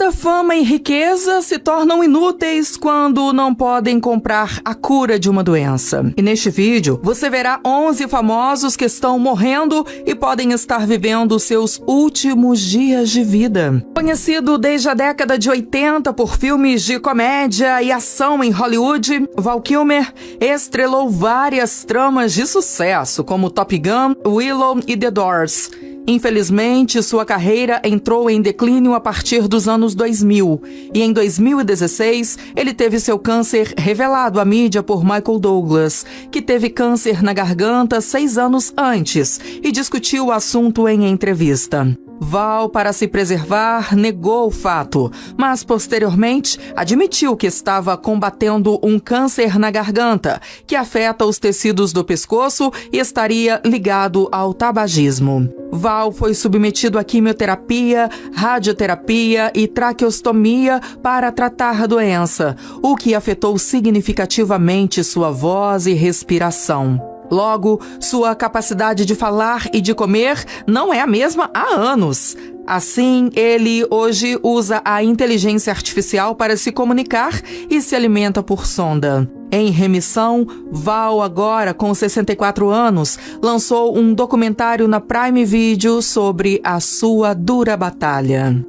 Toda fama e riqueza se tornam inúteis quando não podem comprar a cura de uma doença. E neste vídeo, você verá 11 famosos que estão morrendo e podem estar vivendo seus últimos dias de vida. Conhecido desde a década de 80 por filmes de comédia e ação em Hollywood, Val Kilmer estrelou várias tramas de sucesso, como Top Gun, Willow e The Doors. Infelizmente, sua carreira entrou em declínio a partir dos anos 2000 e em 2016 ele teve seu câncer revelado à mídia por Michael Douglas, que teve câncer na garganta 6 anos antes e discutiu o assunto em entrevista. Val, para se preservar, negou o fato, mas posteriormente admitiu que estava combatendo um câncer na garganta, que afeta os tecidos do pescoço e estaria ligado ao tabagismo. Val foi submetido a quimioterapia, radioterapia e traqueostomia para tratar a doença, o que afetou significativamente sua voz e respiração. Logo, sua capacidade de falar e de comer não é a mesma há anos. Assim, ele hoje usa a inteligência artificial para se comunicar e se alimenta por sonda. Em remissão, Val, agora com 64 anos, lançou um documentário na Prime Video sobre a sua dura batalha.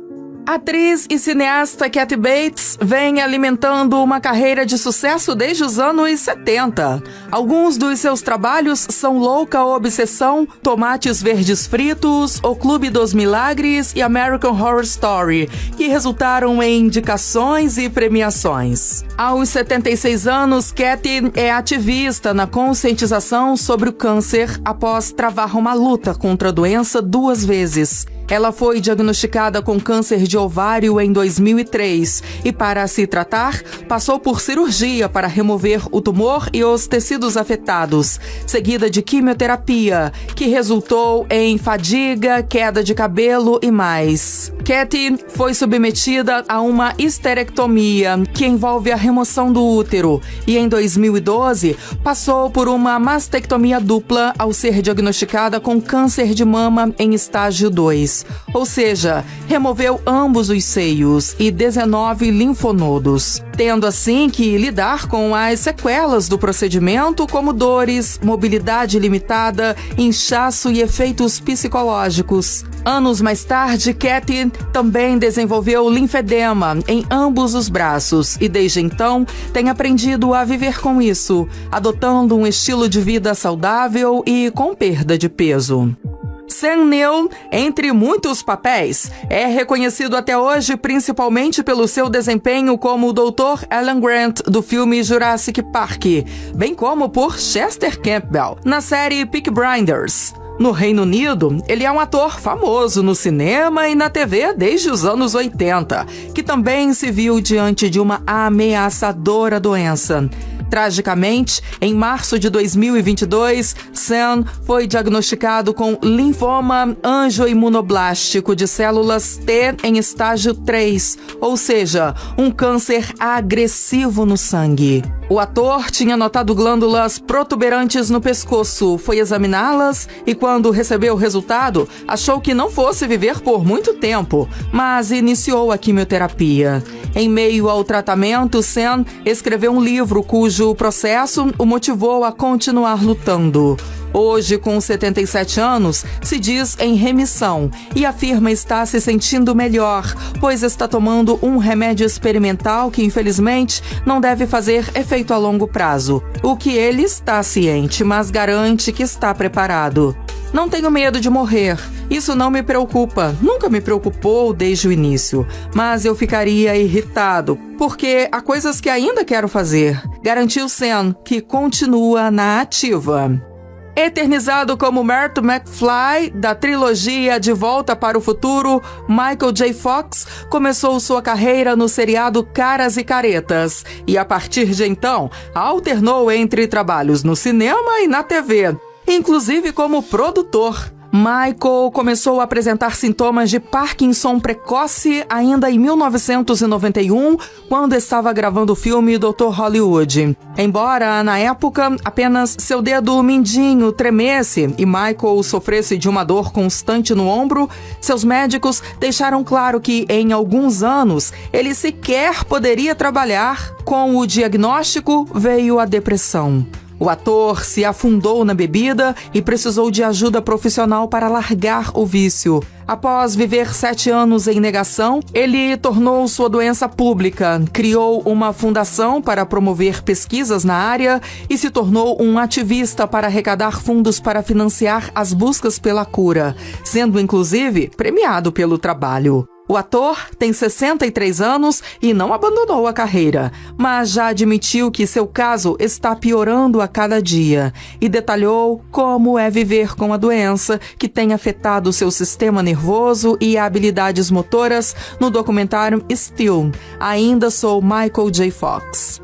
A atriz e cineasta Kathy Bates vem alimentando uma carreira de sucesso desde os anos 70. Alguns dos seus trabalhos são Louca Obsessão, Tomates Verdes Fritos, O Clube dos Milagres e American Horror Story, que resultaram em indicações e premiações. Aos 76 anos, Kathy é ativista na conscientização sobre o câncer após travar uma luta contra a doença 2 vezes. Ela foi diagnosticada com câncer de ovário em 2003 e, para se tratar, passou por cirurgia para remover o tumor e os tecidos afetados, seguida de quimioterapia, que resultou em fadiga, queda de cabelo e mais. Kathy foi submetida a uma histerectomia, que envolve a remoção do útero, e em 2012 passou por uma mastectomia dupla ao ser diagnosticada com câncer de mama em estágio 2. Ou seja, removeu ambos os seios e 19 linfonodos, tendo assim que lidar com as sequelas do procedimento, como dores, mobilidade limitada, inchaço e efeitos psicológicos. Anos mais tarde, Kathy também desenvolveu linfedema em ambos os braços e desde então tem aprendido a viver com isso, adotando um estilo de vida saudável e com perda de peso. Sam Neill, entre muitos papéis, é reconhecido até hoje principalmente pelo seu desempenho como o Dr. Alan Grant do filme Jurassic Park, bem como por Chester Campbell na série Peaky Blinders. No Reino Unido, ele é um ator famoso no cinema e na TV desde os anos 80, que também se viu diante de uma ameaçadora doença. Tragicamente, em março de 2022, Sam foi diagnosticado com linfoma angioimunoblástico de células T em estágio 3, ou seja, um câncer agressivo no sangue. O ator tinha notado glândulas protuberantes no pescoço, foi examiná-las e, quando recebeu o resultado, achou que não fosse viver por muito tempo, mas iniciou a quimioterapia. Em meio ao tratamento, Sam escreveu um livro cujo processo o motivou a continuar lutando. Hoje, com 77 anos, se diz em remissão e afirma estar se sentindo melhor, pois está tomando um remédio experimental que, infelizmente, não deve fazer efeito a longo prazo. O que ele está ciente, mas garante que está preparado. Não tenho medo de morrer. Isso não me preocupa. Nunca me preocupou desde o início. Mas eu ficaria irritado, porque há coisas que ainda quero fazer. Garantiu Sam, que continua na ativa. Eternizado como Marty McFly, da trilogia De Volta para o Futuro, Michael J. Fox começou sua carreira no seriado Caras e Caretas e, a partir de então, alternou entre trabalhos no cinema e na TV, inclusive como produtor. Michael começou a apresentar sintomas de Parkinson precoce ainda em 1991, quando estava gravando o filme Dr. Hollywood. Embora, na época, apenas seu dedo mindinho tremesse e Michael sofresse de uma dor constante no ombro, seus médicos deixaram claro que, em alguns anos, ele sequer poderia trabalhar. Com o diagnóstico, veio a depressão. O ator se afundou na bebida e precisou de ajuda profissional para largar o vício. Após viver 7 anos em negação, ele tornou sua doença pública, criou uma fundação para promover pesquisas na área e se tornou um ativista para arrecadar fundos para financiar as buscas pela cura, sendo inclusive premiado pelo trabalho. O ator tem 63 anos e não abandonou a carreira, mas já admitiu que seu caso está piorando a cada dia e detalhou como é viver com a doença que tem afetado seu sistema nervoso e habilidades motoras no documentário Still, Ainda Sou Michael J. Fox.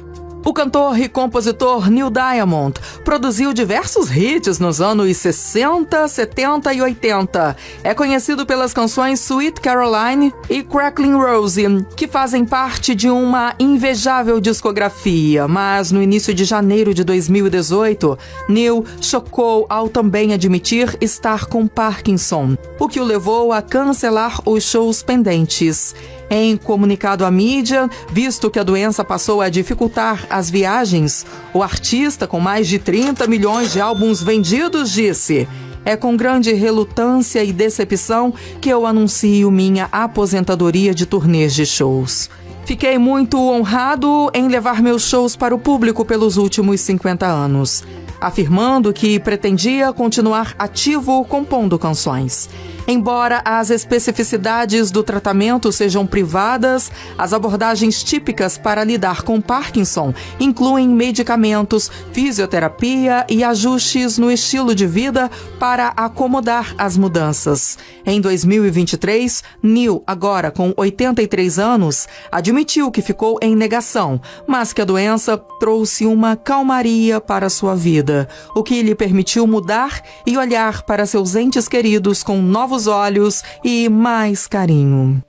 O cantor e compositor Neil Diamond produziu diversos hits nos anos 60, 70 e 80. É conhecido pelas canções Sweet Caroline e Crackling Rose, que fazem parte de uma invejável discografia, mas no início de janeiro de 2018, Neil chocou ao também admitir estar com Parkinson, o que o levou a cancelar os shows pendentes. Em comunicado à mídia, visto que a doença passou a dificultar as viagens, o artista, com mais de 30 milhões de álbuns vendidos, disse: "É com grande relutância e decepção que eu anuncio minha aposentadoria de turnês de shows. Fiquei muito honrado em levar meus shows para o público pelos últimos 50 anos, afirmando que pretendia continuar ativo compondo canções. Embora as especificidades do tratamento sejam privadas, as abordagens típicas para lidar com Parkinson incluem medicamentos, fisioterapia e ajustes no estilo de vida para acomodar as mudanças. Em 2023, Neil, agora com 83 anos, admitiu que ficou em negação, mas que a doença trouxe uma calmaria para sua vida, o que lhe permitiu mudar e olhar para seus entes queridos com novos olhos e mais carinho.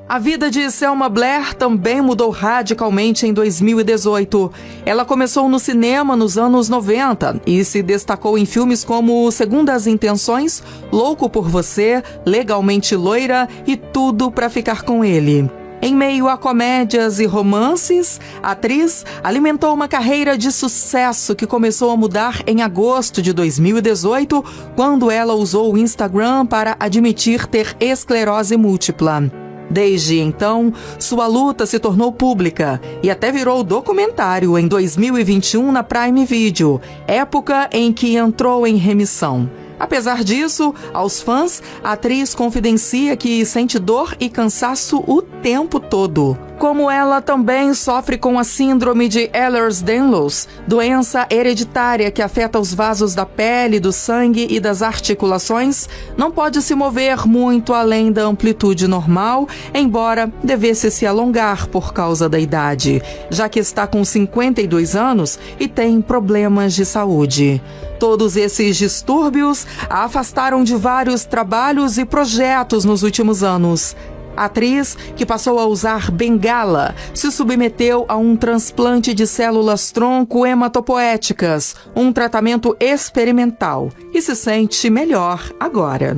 A vida de Selma Blair também mudou radicalmente em 2018. Ela começou no cinema nos anos 90 e se destacou em filmes como Segundas Intenções, Louco por Você, Legalmente Loira e Tudo pra Ficar com Ele. Em meio a comédias e romances, a atriz alimentou uma carreira de sucesso que começou a mudar em agosto de 2018, quando ela usou o Instagram para admitir ter esclerose múltipla. Desde então, sua luta se tornou pública e até virou documentário em 2021 na Prime Video, época em que entrou em remissão. Apesar disso, aos fãs, a atriz confidencia que sente dor e cansaço o tempo todo. Como ela também sofre com a síndrome de Ehlers-Danlos, doença hereditária que afeta os vasos da pele, do sangue e das articulações, não pode se mover muito além da amplitude normal, embora devesse se alongar por causa da idade, já que está com 52 anos e tem problemas de saúde. Todos esses distúrbios a afastaram de vários trabalhos e projetos nos últimos anos. A atriz, que passou a usar bengala, se submeteu a um transplante de células-tronco hematopoéticas, um tratamento experimental, e se sente melhor agora.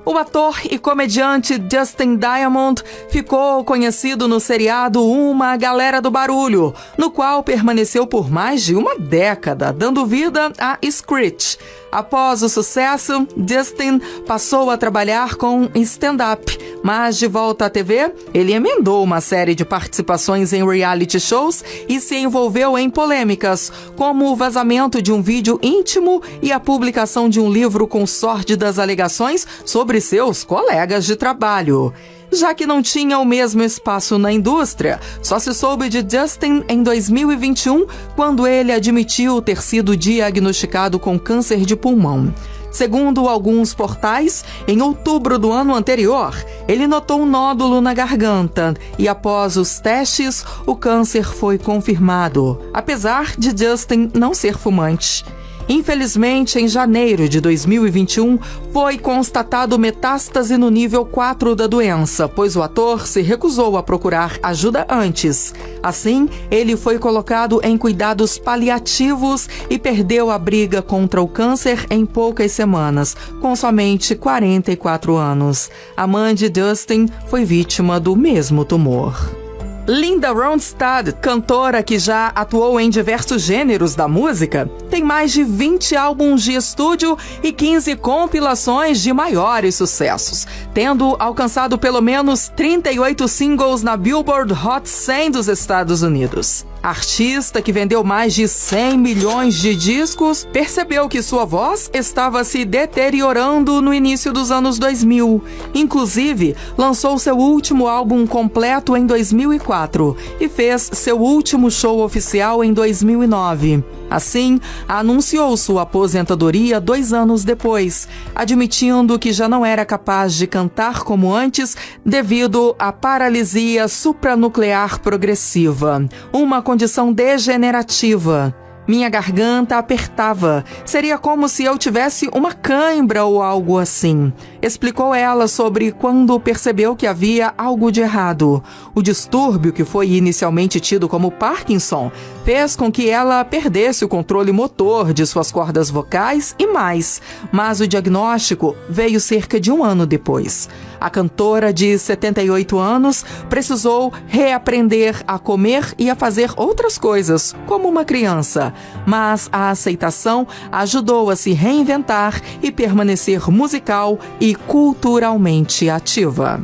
O ator e comediante Justin Diamond ficou conhecido no seriado Uma Galera do Barulho, no qual permaneceu por mais de uma década, dando vida a Screech. Após o sucesso, Justin passou a trabalhar com stand-up, mas de volta à TV, ele emendou uma série de participações em reality shows e se envolveu em polêmicas, como o vazamento de um vídeo íntimo e a publicação de um livro com sórdidas alegações sobre seus colegas de trabalho. Já que não tinha o mesmo espaço na indústria, só se soube de Justin em 2021, quando ele admitiu ter sido diagnosticado com câncer de pulmão. Segundo alguns portais, em outubro do ano anterior, ele notou um nódulo na garganta e, após os testes, o câncer foi confirmado, apesar de Justin não ser fumante. Infelizmente, em janeiro de 2021, foi constatado metástase no nível 4 da doença, pois o ator se recusou a procurar ajuda antes. Assim, ele foi colocado em cuidados paliativos e perdeu a briga contra o câncer em poucas semanas, com somente 44 anos. A mãe de Dustin foi vítima do mesmo tumor. Linda Ronstadt, cantora que já atuou em diversos gêneros da música, tem mais de 20 álbuns de estúdio e 15 compilações de maiores sucessos, tendo alcançado pelo menos 38 singles na Billboard Hot 100 dos Estados Unidos. A artista, que vendeu mais de 100 milhões de discos, percebeu que sua voz estava se deteriorando no início dos anos 2000. Inclusive, lançou seu último álbum completo em 2004 e fez seu último show oficial em 2009. Assim, anunciou sua aposentadoria 2 anos depois, admitindo que já não era capaz de cantar como antes devido à paralisia supranuclear progressiva, uma condição degenerativa. Minha garganta apertava. Seria como se eu tivesse uma cãibra ou algo assim. Explicou ela sobre quando percebeu que havia algo de errado. O distúrbio, que foi inicialmente tido como Parkinson, fez com que ela perdesse o controle motor de suas cordas vocais e mais. Mas o diagnóstico veio cerca de 1 ano depois. A cantora de 78 anos precisou reaprender a comer e a fazer outras coisas, como uma criança. Mas a aceitação ajudou a se reinventar e permanecer musical e culturalmente ativa.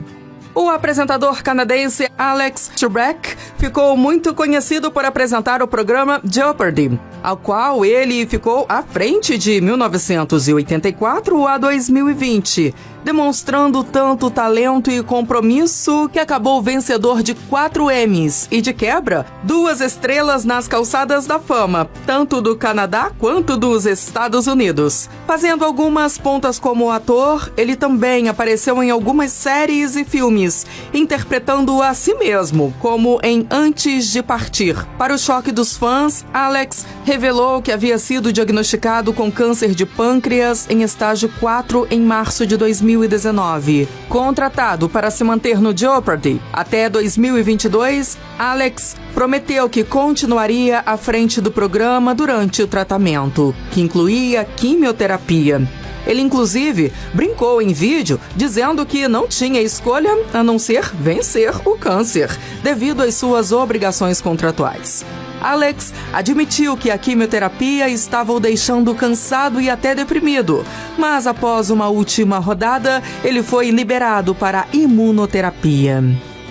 O apresentador canadense Alex Trebek ficou muito conhecido por apresentar o programa Jeopardy, ao qual ele ficou à frente de 1984 a 2020, demonstrando tanto talento e compromisso que acabou vencedor de 4 Emmys e, de quebra, 2 estrelas nas calçadas da fama, tanto do Canadá quanto dos Estados Unidos. Fazendo algumas pontas como ator, ele também apareceu em algumas séries e filmes, interpretando a si mesmo, como em Antes de Partir. Para o choque dos fãs, Alex revelou que havia sido diagnosticado com câncer de pâncreas em estágio 4 em março de 2019. Contratado para se manter no Jeopardy até 2022, Alex prometeu que continuaria à frente do programa durante o tratamento, que incluía quimioterapia. Ele, inclusive, brincou em vídeo dizendo que não tinha escolha a não ser vencer o câncer, devido às suas obrigações contratuais. Alex admitiu que a quimioterapia estava o deixando cansado e até deprimido, mas após uma última rodada, ele foi liberado para a imunoterapia.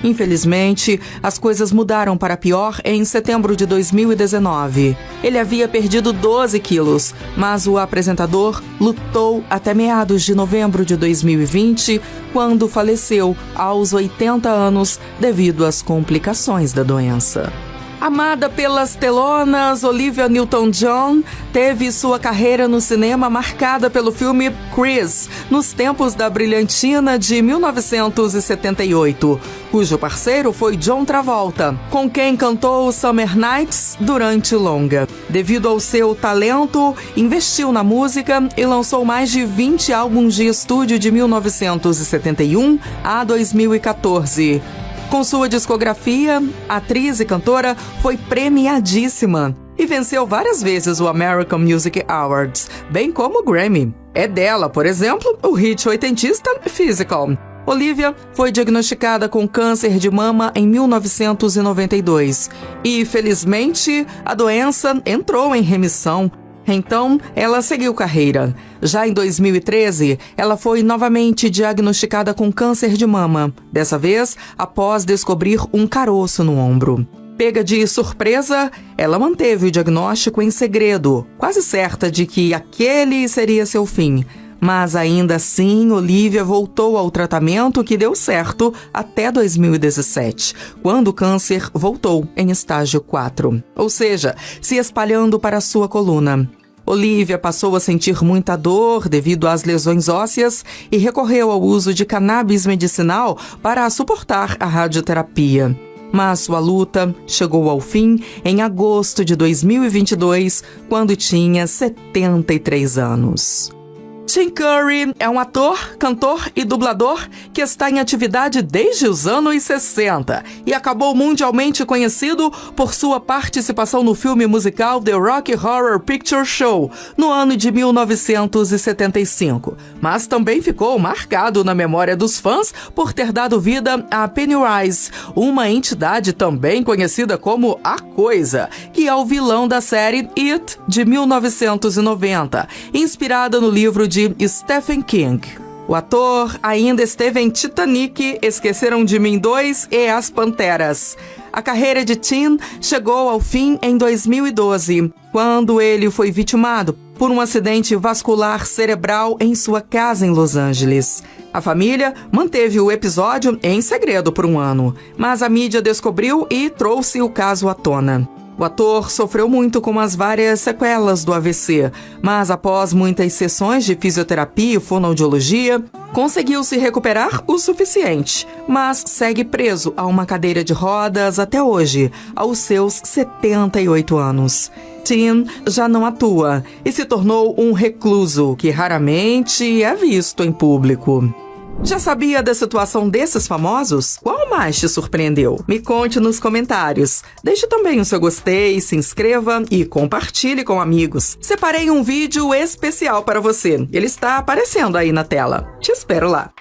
Infelizmente, as coisas mudaram para pior em setembro de 2019. Ele havia perdido 12 quilos, mas o apresentador lutou até meados de novembro de 2020, quando faleceu aos 80 anos devido às complicações da doença. Amada pelas telonas, Olivia Newton-John teve sua carreira no cinema marcada pelo filme Chris, nos tempos da brilhantina de 1978, cujo parceiro foi John Travolta, com quem cantou Summer Nights durante longa. Devido ao seu talento, investiu na música e lançou mais de 20 álbuns de estúdio de 1971 a 2014. Com sua discografia, a atriz e cantora foi premiadíssima e venceu várias vezes o American Music Awards, bem como o Grammy. É dela, por exemplo, o hit oitentista Physical. Olivia foi diagnosticada com câncer de mama em 1992 e, felizmente, a doença entrou em remissão. Então, ela seguiu carreira. Já em 2013, ela foi novamente diagnosticada com câncer de mama, dessa vez após descobrir um caroço no ombro. Pega de surpresa, ela manteve o diagnóstico em segredo, quase certa de que aquele seria seu fim. Mas ainda assim, Olivia voltou ao tratamento que deu certo até 2017, quando o câncer voltou em estágio 4, ou seja, se espalhando para sua coluna. Olivia passou a sentir muita dor devido às lesões ósseas e recorreu ao uso de cannabis medicinal para suportar a radioterapia. mas sua luta chegou ao fim em agosto de 2022, quando tinha 73 anos. Tim Curry é um ator, cantor e dublador que está em atividade desde os anos 60 e acabou mundialmente conhecido por sua participação no filme musical The Rocky Horror Picture Show, no ano de 1975. Mas também ficou marcado na memória dos fãs por ter dado vida a Pennywise, uma entidade também conhecida como A Coisa, que é o vilão da série It, de 1990, inspirada no livro de Stephen King. O ator ainda esteve em Titanic, Esqueceram de Mim 2 e As Panteras. A carreira de Tim chegou ao fim em 2012, quando ele foi vitimado por um acidente vascular cerebral em sua casa em Los Angeles. A família manteve o episódio em segredo por um ano, mas a mídia descobriu e trouxe o caso à tona. O ator sofreu muito com as várias sequelas do AVC, mas após muitas sessões de fisioterapia e fonoaudiologia, conseguiu se recuperar o suficiente, mas segue preso a uma cadeira de rodas até hoje, aos seus 78 anos. Tim já não atua e se tornou um recluso que raramente é visto em público. Já sabia da situação desses famosos? Qual mais te surpreendeu? Me conte nos comentários. Deixe também o seu gostei, se inscreva e compartilhe com amigos. Separei um vídeo especial para você. Ele está aparecendo aí na tela. Te espero lá.